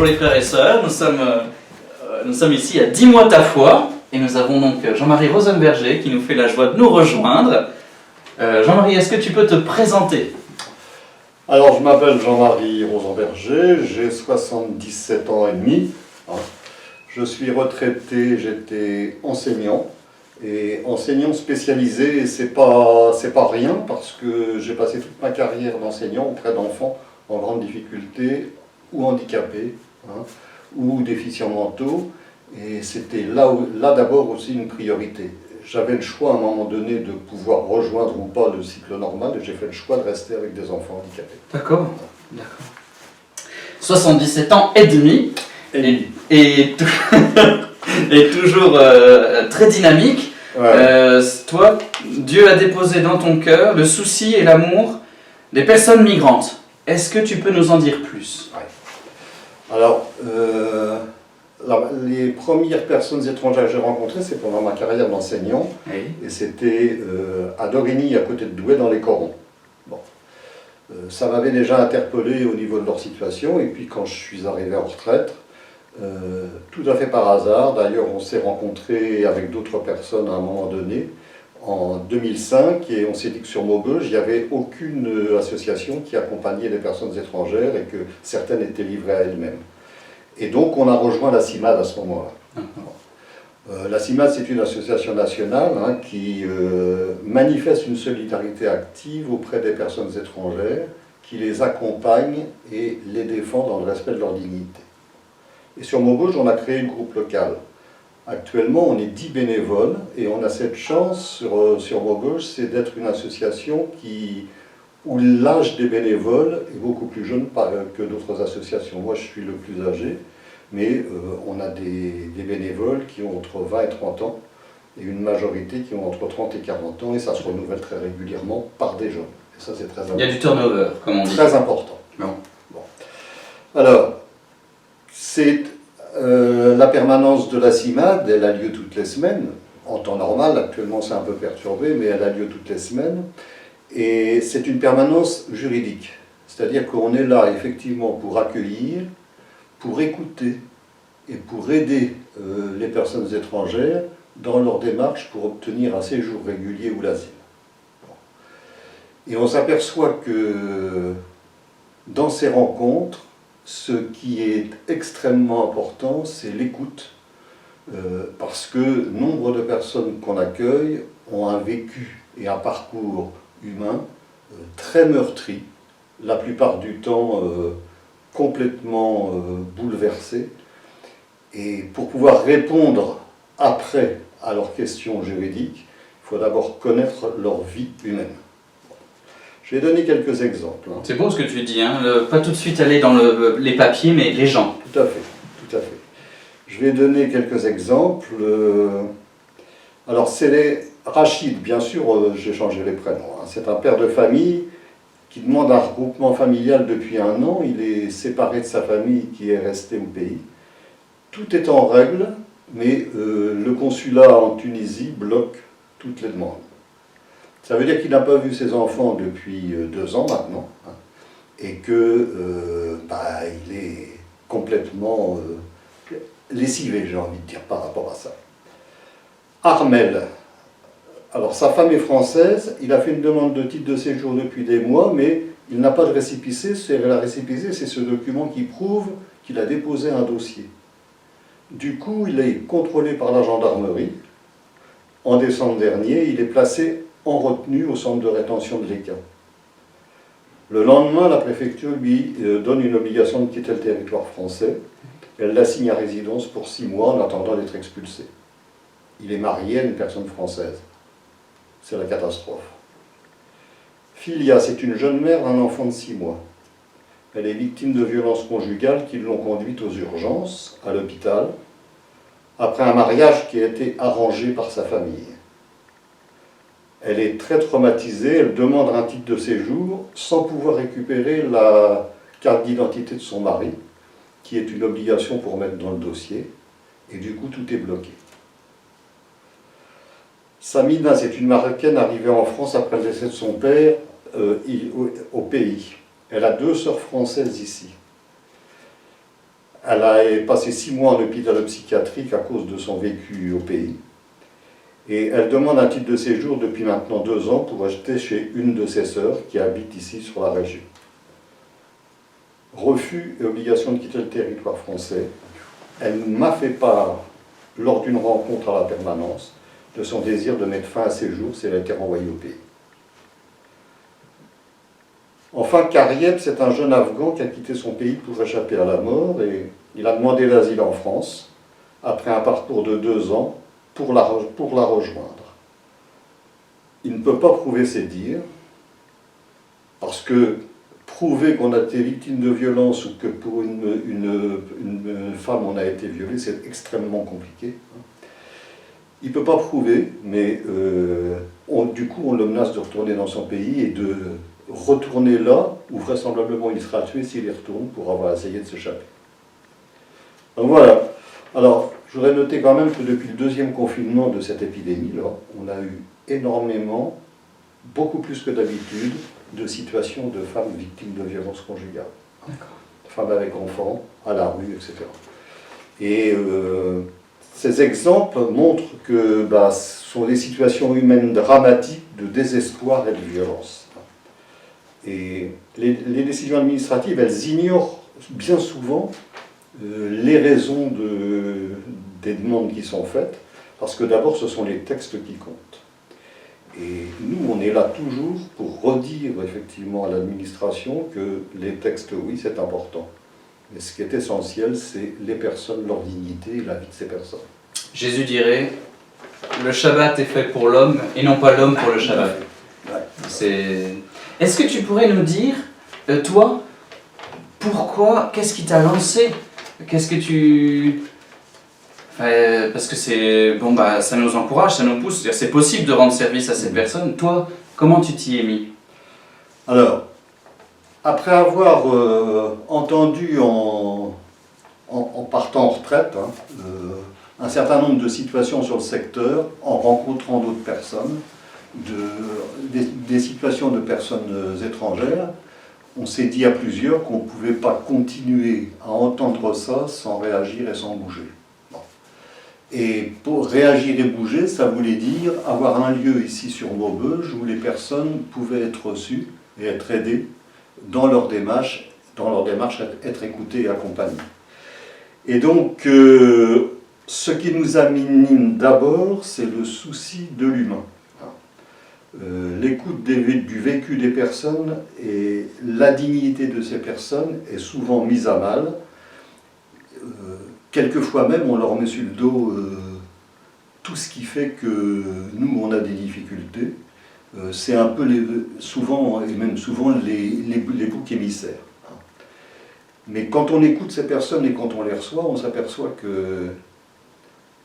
Bonjour les frères et sœurs, nous sommes ici à 10 mois ta foi et nous avons donc Jean-Marie Rosenberger qui nous fait la joie de nous rejoindre. Jean-Marie, est-ce que tu peux te présenter? Alors, je m'appelle Jean-Marie Rosenberger, j'ai 77 ans et demi. Je suis retraité, j'étais enseignant, et enseignant spécialisé, et c'est pas rien, parce que j'ai passé toute ma carrière d'enseignant auprès d'enfants en grande difficulté, ou handicapés, ou déficients mentaux, et c'était là d'abord aussi une priorité. J'avais le choix à un moment donné de pouvoir rejoindre ou pas le cycle normal, et j'ai fait le choix de rester avec des enfants handicapés. D'accord, d'accord. 77 ans et demi, et toujours très dynamique. Ouais. Toi, Dieu a déposé dans ton cœur le souci et l'amour des personnes migrantes. Est-ce que tu peux nous en dire plus? Ouais. Alors, les premières personnes étrangères que j'ai rencontrées, c'est pendant ma carrière d'enseignant, oui. Et c'était à Dorigny, à côté de Douai, dans les Corons. Bon. Ça m'avait déjà interpellé au niveau de leur situation, et puis quand je suis arrivé en retraite, tout à fait par hasard, d'ailleurs on s'est rencontrés avec d'autres personnes à un moment donné, en 2005, et on s'est dit que sur Maubeuge, il n'y avait aucune association qui accompagnait les personnes étrangères et que certaines étaient livrées à elles-mêmes. Et donc on a rejoint la CIMAD à ce moment-là. La CIMAD, c'est une association nationale qui manifeste une solidarité active auprès des personnes étrangères, qui les accompagne et les défend dans le respect de leur dignité. Et sur Maubeuge, on a créé le groupe local. Actuellement, on est 10 bénévoles et on a cette chance sur Maubeuge, c'est d'être une association où l'âge des bénévoles est beaucoup plus jeune que d'autres associations. Moi, je suis le plus âgé, mais on a des bénévoles qui ont entre 20 et 30 ans et une majorité qui ont entre 30 et 40 ans, et ça se renouvelle très régulièrement par des jeunes. Et ça, c'est très important. Il y a du turnover, comme on dit. Très important. Bon. Alors, c'est la permanence de la CIMAD, elle a lieu toutes les semaines, en temps normal. Actuellement, c'est un peu perturbé, mais elle a lieu toutes les semaines. Et c'est une permanence juridique, c'est-à-dire qu'on est là effectivement pour accueillir, pour écouter et pour aider les personnes étrangères dans leur démarche pour obtenir un séjour régulier ou l'asile. Et on s'aperçoit que dans ces rencontres, ce qui est extrêmement important, c'est l'écoute, parce que nombre de personnes qu'on accueille ont un vécu et un parcours humain très meurtri, la plupart du temps complètement bouleversé, et pour pouvoir répondre après à leurs questions juridiques, il faut d'abord connaître leur vie humaine. Je vais donner quelques exemples. C'est beau ce que tu dis, pas tout de suite aller dans les papiers, mais les gens. Tout à fait, tout à fait. Je vais donner quelques exemples. Alors c'est Rachid, bien sûr, j'ai changé les prénoms. C'est un père de famille qui demande un regroupement familial depuis 1 an. Il est séparé de sa famille qui est restée au pays. Tout est en règle, mais le consulat en Tunisie bloque toutes les demandes. Ça veut dire qu'il n'a pas vu ses enfants depuis 2 ans maintenant, et que il est complètement lessivé, j'ai envie de dire, par rapport à ça. Armel, alors sa femme est française, il a fait une demande de titre de séjour depuis des mois, mais il n'a pas de récépissé. La récépissé, c'est ce document qui prouve qu'il a déposé un dossier. Du coup, il est contrôlé par la gendarmerie. En décembre dernier, il est placé en retenue au centre de rétention de l'Eka. Le lendemain, la préfecture lui donne une obligation de quitter le territoire français. Elle l'assigne à résidence pour 6 mois en attendant d'être expulsé. Il est marié à une personne française. C'est la catastrophe. Filia, c'est une jeune mère d'un enfant de 6 mois. Elle est victime de violences conjugales qui l'ont conduite aux urgences, à l'hôpital, après un mariage qui a été arrangé par sa famille. Elle est très traumatisée, elle demande un titre de séjour sans pouvoir récupérer la carte d'identité de son mari, qui est une obligation pour mettre dans le dossier, et du coup tout est bloqué. Samina, c'est une Marocaine arrivée en France après le décès de son père au pays. Elle a 2 sœurs françaises ici. Elle a passé 6 mois en hôpital psychiatrique à cause de son vécu au pays. Et elle demande un titre de séjour depuis maintenant 2 ans pour acheter chez une de ses sœurs qui habite ici sur la région. Refus et obligation de quitter le territoire français. Elle m'a fait part, lors d'une rencontre à la permanence, de son désir de mettre fin à ses jours si elle a été renvoyée au pays. Enfin, Karieb, c'est un jeune Afghan qui a quitté son pays pour échapper à la mort et il a demandé l'asile en France après un parcours de 2 ans pour la rejoindre. Il ne peut pas prouver ses dires parce que prouver qu'on a été victime de violence ou que pour une femme on a été violé, c'est extrêmement compliqué. Il ne peut pas prouver, mais du coup on le menace de retourner dans son pays et de retourner là où vraisemblablement il sera tué s'il y retourne pour avoir essayé de s'échapper. Donc voilà. Alors, je voudrais noter quand même que depuis le 2e confinement de cette épidémie-là, on a eu énormément, beaucoup plus que d'habitude, de situations de femmes victimes de violences conjugales. Femmes avec enfants, à la rue, etc. Et ces exemples montrent que ce sont des situations humaines dramatiques de désespoir et de violence. Et les décisions administratives, elles ignorent bien souvent les raisons des demandes qui sont faites, parce que d'abord ce sont les textes qui comptent. Et nous, on est là toujours pour redire effectivement à l'administration que les textes, oui, c'est important. Mais ce qui est essentiel, c'est les personnes, leur dignité et la vie de ces personnes. Jésus dirait, le Shabbat est fait pour l'homme et non pas l'homme pour le Shabbat. Ouais. Est-ce que tu pourrais nous dire, toi, pourquoi, qu'est-ce qui t'a lancé? Qu'est-ce que tu... parce que c'est... Bon, ça nous encourage, ça nous pousse. C'est possible de rendre service à cette personne. Toi, comment tu t'y es mis? Alors, après avoir entendu en partant en retraite un certain nombre de situations sur le secteur, en rencontrant d'autres personnes, des situations de personnes étrangères, on s'est dit à plusieurs qu'on ne pouvait pas continuer à entendre ça sans réagir et sans bouger. Bon. Et pour réagir et bouger, ça voulait dire avoir un lieu ici sur Maubeuge où les personnes pouvaient être reçues et être aidées dans leur démarche, être écoutées et accompagnées. Et donc, ce qui nous anime d'abord, c'est le souci de l'humain. L'écoute du vécu des personnes et la dignité de ces personnes est souvent mise à mal. Quelquefois même, on leur met sur le dos tout ce qui fait que nous, on a des difficultés. C'est un peu souvent les boucs émissaires. Mais quand on écoute ces personnes et quand on les reçoit, on s'aperçoit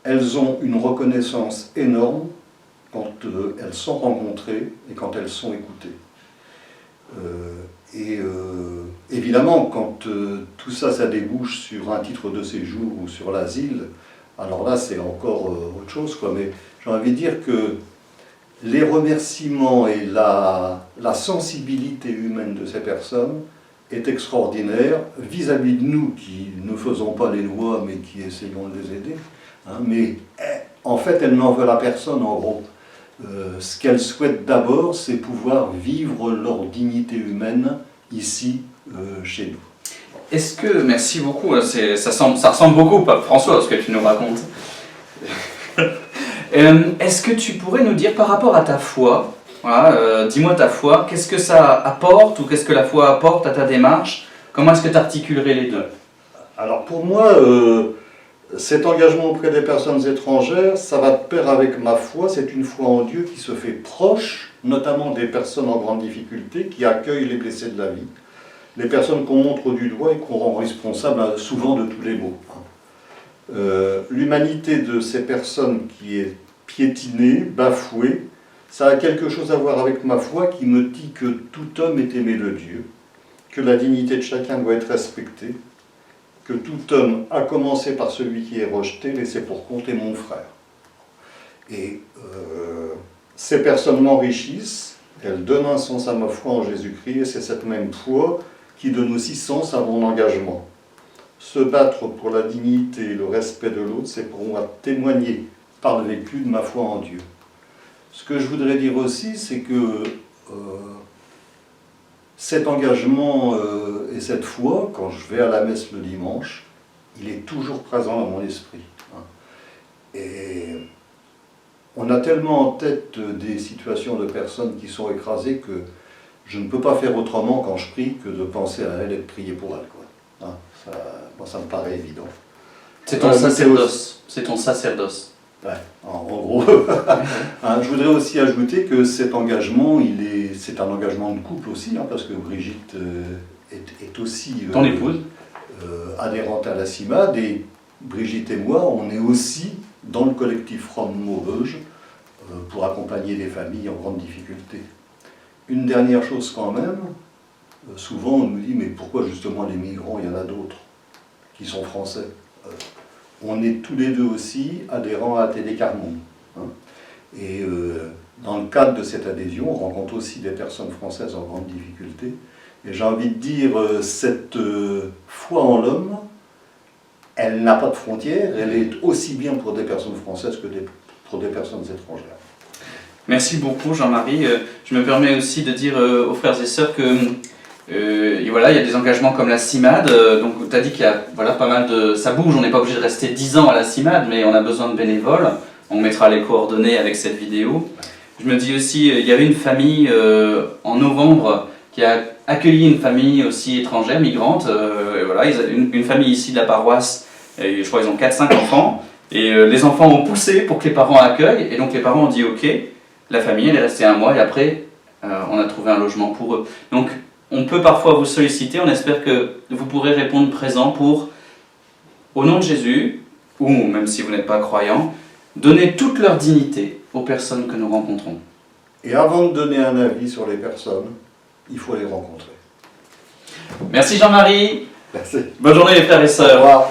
qu'elles ont une reconnaissance énorme quand elles sont rencontrées et quand elles sont écoutées. Évidemment, quand tout ça, ça débouche sur un titre de séjour ou sur l'asile, alors là, c'est encore autre chose, quoi. Mais j'ai envie de dire que les remerciements et la sensibilité humaine de ces personnes est extraordinaire vis-à-vis de nous qui ne faisons pas les lois, mais qui essayons de les aider. Mais en fait, elles n'en veulent à personne, en gros. Ce qu'elles souhaitent d'abord, c'est pouvoir vivre leur dignité humaine ici, chez nous. Est-ce que, merci beaucoup, ça ressemble beaucoup, Pape François, ce que tu nous racontes. Est-ce que tu pourrais nous dire par rapport à ta foi, voilà, dis-moi ta foi, qu'est-ce que ça apporte ou qu'est-ce que la foi apporte à ta démarche? Comment est-ce que tu articulerais les deux? Alors pour moi, cet engagement auprès des personnes étrangères, ça va de pair avec ma foi. C'est une foi en Dieu qui se fait proche, notamment des personnes en grande difficulté, qui accueillent les blessés de la vie, les personnes qu'on montre du doigt et qu'on rend responsables souvent de tous les maux. L'humanité de ces personnes qui est piétinée, bafouée, ça a quelque chose à voir avec ma foi qui me dit que tout homme est aimé de Dieu, que la dignité de chacun doit être respectée, que tout homme, à commencer par celui qui est rejeté, laissé pour compte, est mon frère. Et ces personnes m'enrichissent, elles donnent un sens à ma foi en Jésus-Christ, et c'est cette même foi qui donne aussi sens à mon engagement. Se battre pour la dignité et le respect de l'autre, c'est pour moi témoigner par le vécu de ma foi en Dieu. Ce que je voudrais dire aussi, c'est que cet engagement et cette foi, quand je vais à la messe le dimanche, il est toujours présent dans mon esprit. Et on a tellement en tête des situations de personnes qui sont écrasées que je ne peux pas faire autrement quand je prie que de penser à elle et de prier pour elle, quoi. Moi, ça me paraît évident. C'est ton sacerdoce. C'est ton sacerdoce. Ouais, en gros. Je voudrais aussi ajouter que cet engagement, c'est un engagement de couple aussi, parce que Brigitte est aussi ton épouse adhérente à la CIMAD, et Brigitte et moi, on est aussi dans le collectif From Maubeuge pour accompagner des familles en grande difficulté. Une dernière chose quand même, souvent on nous dit mais pourquoi justement les migrants, il y en a d'autres qui sont français. On est tous les deux aussi adhérents à ATD Quart Monde. Et dans le cadre de cette adhésion, on rencontre aussi des personnes françaises en grande difficulté. Et j'ai envie de dire, cette foi en l'homme, elle n'a pas de frontières, elle est aussi bien pour des personnes françaises que pour des personnes étrangères. Merci beaucoup Jean-Marie. Je me permets aussi de dire aux frères et sœurs que voilà, il y a des engagements comme la CIMAD, donc tu as dit qu'il y a pas mal de... Ça bouge, on n'est pas obligé de rester 10 ans à la CIMAD, mais on a besoin de bénévoles. On mettra les coordonnées avec cette vidéo. Je me dis aussi, il y avait une famille en novembre qui a accueilli une famille aussi étrangère, migrante. Voilà, une famille ici de la paroisse, et je crois qu'ils ont 4-5 enfants. Et les enfants ont poussé pour que les parents accueillent, et donc les parents ont dit ok. La famille, elle est restée 1 mois, et après, on a trouvé un logement pour eux. Donc, on peut parfois vous solliciter, on espère que vous pourrez répondre présent pour, au nom de Jésus, ou même si vous n'êtes pas croyant, donner toute leur dignité aux personnes que nous rencontrons. Et avant de donner un avis sur les personnes, il faut les rencontrer. Merci Jean-Marie. Merci. Bonne journée les frères et sœurs. Au revoir.